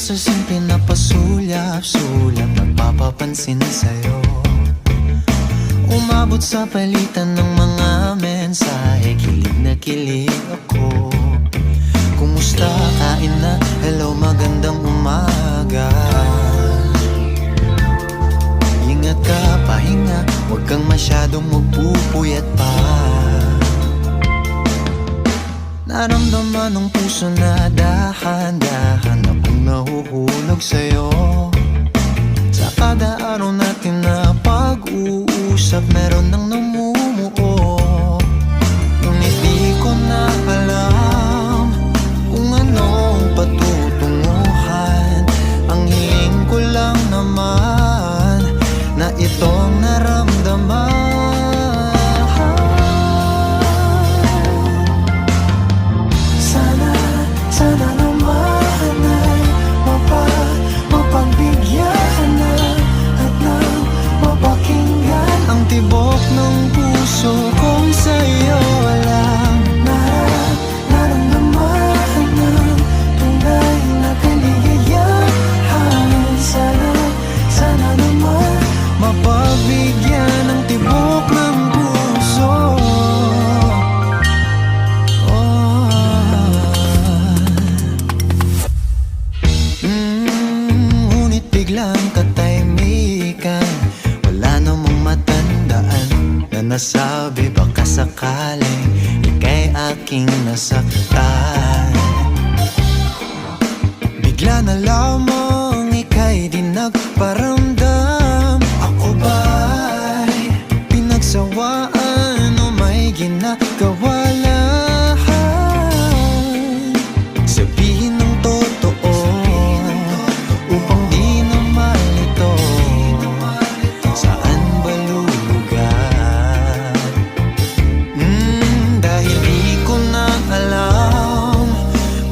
sa simple na pasulyap-sulyap, nagpapapansin sa'yo. Umabot sa palitan ng mga mensahe, kilig na kilig ako. Kumusta, kain na, hello, magandang umaga. Ingat ka, pahinga, huwag kang masyadong magpupuyat pa. Naramdaman ng puso na dahan-dahan akong nahuhulog sa'yo. Sa kada araw natin na pag-uusap, meron nang namumuo. Ngunit di ko na alam kung anong patutunguhan. Ang hiling ko lang naman na itong naramdaman. Sana naman ay mapagbigyan na at nang mapakinggan ang tibok ng puso kong sa'yo lang. Naramdaman ng tunay na kaligayahan. Sana naman mapagbigyan ang tibok ng puso. Ngunit biglang katahimikan, wala namang matandaan na nasabi baka sakaling ika'y aking nasaktan. Bigla na lamang ika'y di nagparamdam. Ako ba'y pinagsawaan o may ginagawa lang? Sabihin ng totoo upang di na malito. Saan ba lulugar? Dahil di ko na alam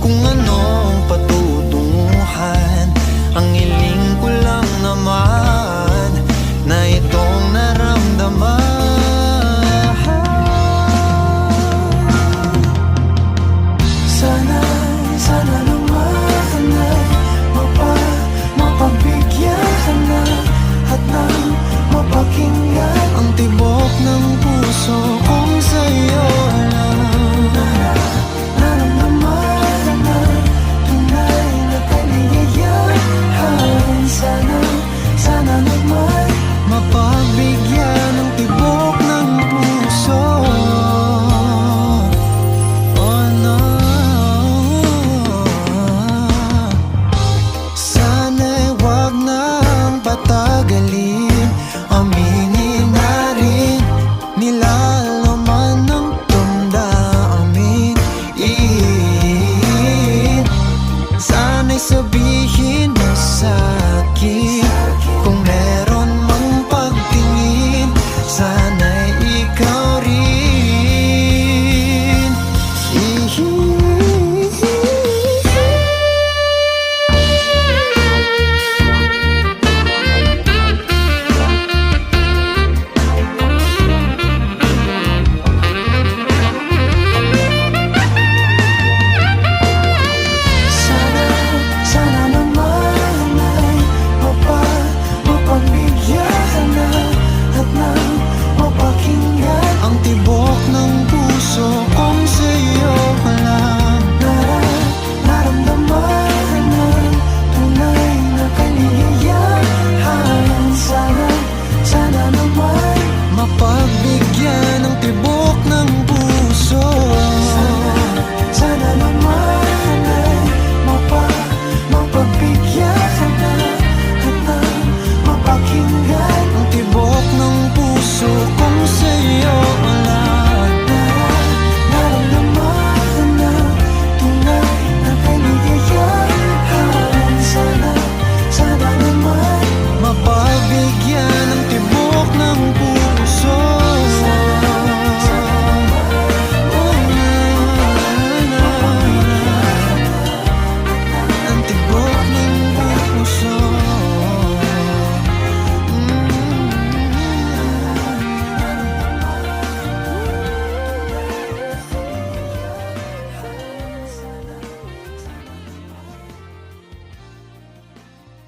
kung anong patutunguhan. Ang hiling ko lang naman na itong naramdaman. Sana